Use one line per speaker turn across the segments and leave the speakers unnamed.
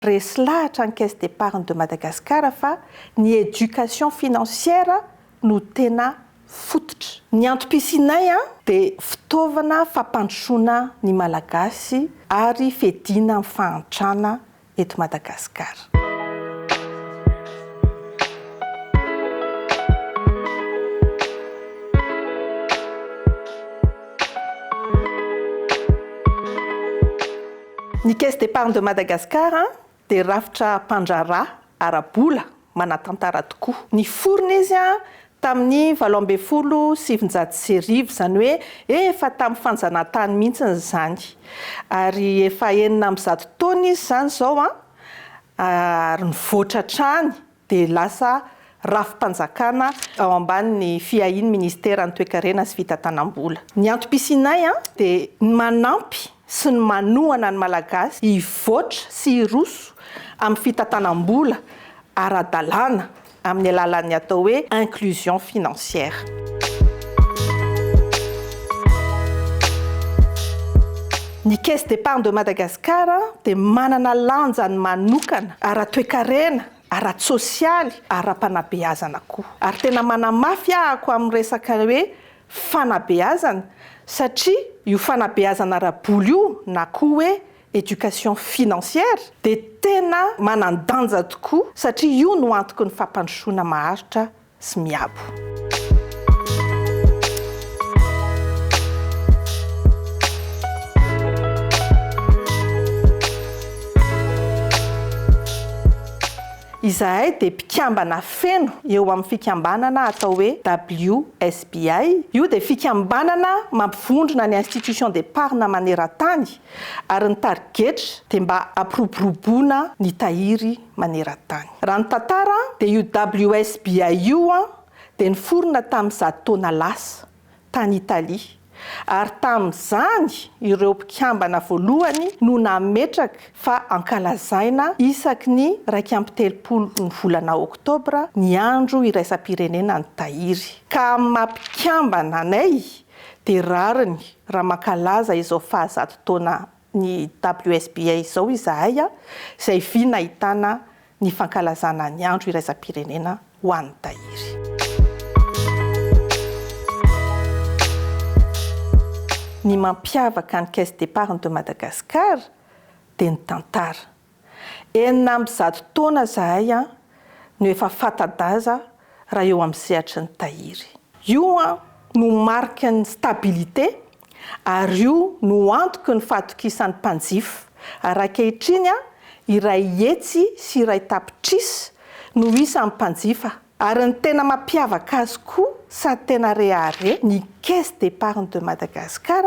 Resy lahatra ny caisse d'épargne de Madagascar fa ny éducation financière no tena fototra. Ny antom-pisianay dia fitaovana fampandrosoana ny malagasy ary fedina amin'ny fahantrana eto Madagasikara. Ny caisse d'épargne de Madagascar dia rafitra mpandraharaha ara-bola manatantara tokoa. Ny forony izy tamin'ny 2017 zany hoe efa tamin'ny fanjanahantany mihitsy zany. Ary efa 900 taona izy zany zao ary nivoatra hatrany dia lasa rafim-panjakana ao ambanin'ny FIAIN, ministera ny toe-karena sy fitantanam-bola. Ny antom-pisianay dia manampy sy ny manohana ny malagasy hivoatra sy hiroso amin'ny fitantanam-bola ara-dalàna amin'ny alalan'ny atao hoe inclusion financière. Ny caisse d'épargne de Madagascar dia manana lanjany manokana ara-toe-karena, ara-tsosialy, ara-panabeazana koa. Ary tena manamafy ahako amin'ny resaka hoe fanabeazana satria io fanabeazana ara-bola io na koa hoe éducation financière dia tena manan-danja tokoa satria io no antoky ny fampandrosoana maharitra sy miabo. Izahay dia mpikambana feno eo amin'ny fikambanana atao hoe WSBI. Io dia fikambanana mampivondrona ny institution d'épargne maneran-tany ary ny targetra dia mba hampiroboroboana ny tahiry maneran-tany. Raha ny tantara dia io WSBI io dia niforona tamin'izato taona lasa tany Italia. Ary tamin'izany ireo mpikambana voalohany no nametraka fa ankalazaina isaky ny 30 ny volana oktobra ny andro iraisam-pirenena ny tahiry. Ka mampikambana anay dia rariny raha mankalaza izao fahazato taona ny WSBI izao izahay izay vy nahitana ny fankalazana ny andro iraisam-pirenena ho an'ny tahiry. Ny mampiavaka ny caisse d'épargne de Madagascar dia ny tantara. 900 taona zahay no efa fanta-daza raha eo amin'ny sehatry ny tahiry. Io no marika ny stabilité ary io no antoky ny fahatokisan'ny mpanjifa. Ary ankehitriny iray hetsy sy iray tapitrisy no isan'ny mpanjifa. Ary ny tena mampiavaka azy koa sady tena rehare ny caisse d'épargne de Madagascar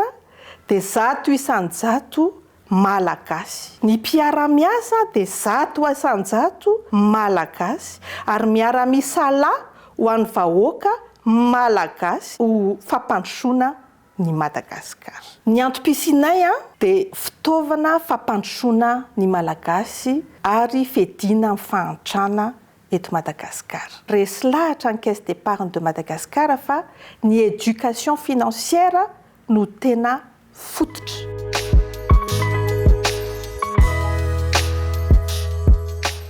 dia 100% malagasy. Ny mpiara-miasa dia 100% malagasy ary miara-misalahy ho an'ny vahoaka malagasy ho fampandrosoana ny Madagasikara. Ny antom-pisianay dia fitaovana fampandrosoana ny malagasy ary fedina amin'ny fahantrana eto Madagasikara. Resy lahatra ny caisse d'épargne de Madagascar fa ny éducation financière no tena fototra.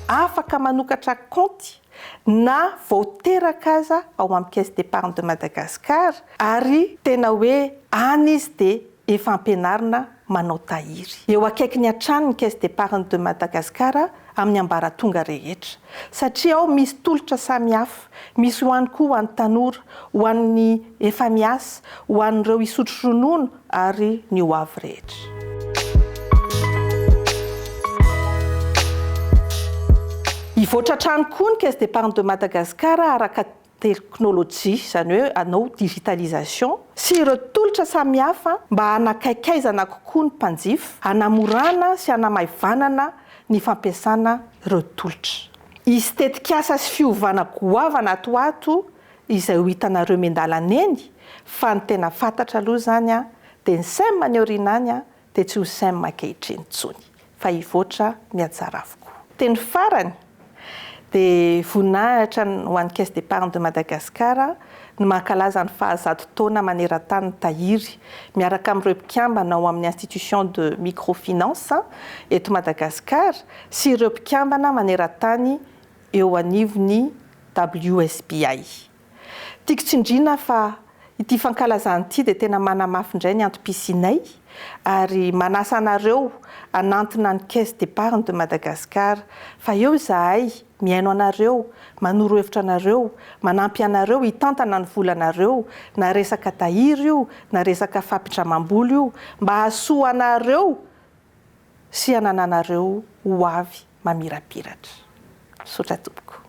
Afaka manokatra compte na voateraka aza ao amin'ny caisse d'épargne de Madagascar ary tena hoe any izy dia efa ampianarina manao tahiry. Eo akaiky ny hatrany ny caisse d'épargne de Madagascar amin'ny ambaratonga rehetra satria ao misy tolotra samihafa, misy ho an'ny koa ho an'ny tanora, ho an'ny efa miasa, ho an'ireo hisotro ronono ary ny ho avy rehetra. Hivoatra hatrany koa ny caisse d'épargne de Madagascar araka teknôlôjia izany hoe anao digitalisation sy ireo tolotra samihafa mba hanakaikaizana kokoa ny mpanjifa, hanamorana sy hanamaivanana ny fampiasana ireo tolotra. Izy tetikasa sy fiovana goavana atoato izay ho hitanareo miandalana eny fa ny tena fantatra aloha zany dia ny SEM any aorianany dia tsy ho SEM ankehitriny intsony fa hivoatra mihatsara avokoa. Teny farany dia voninahitra ho an'ny caisse d'épargne de Madagascar ny mankalaza ny fahazado taona maneran-tany tahiry miaraka amin'ireo mpikambana ao amin'ny institution de microfinance eto Madagasikara sy ireo mpikambana maneran-tany eo anivony WSBI. Tiako tsindriana fa ity fankalazana ity dia tena manamafy indray ny antom-pisianay ary manasa anareo anantona ny caisse d'épargne de Madagasikara fa eo izahay miaino anareo, manoro hevitra anareo, manampy anareo hitantana ny volanareo na resaka tahiry io na resaka fampindramam-bola io mba hahasoa anareo sy hanananareo ho avy mamirapiratra. Misaotra tompoko.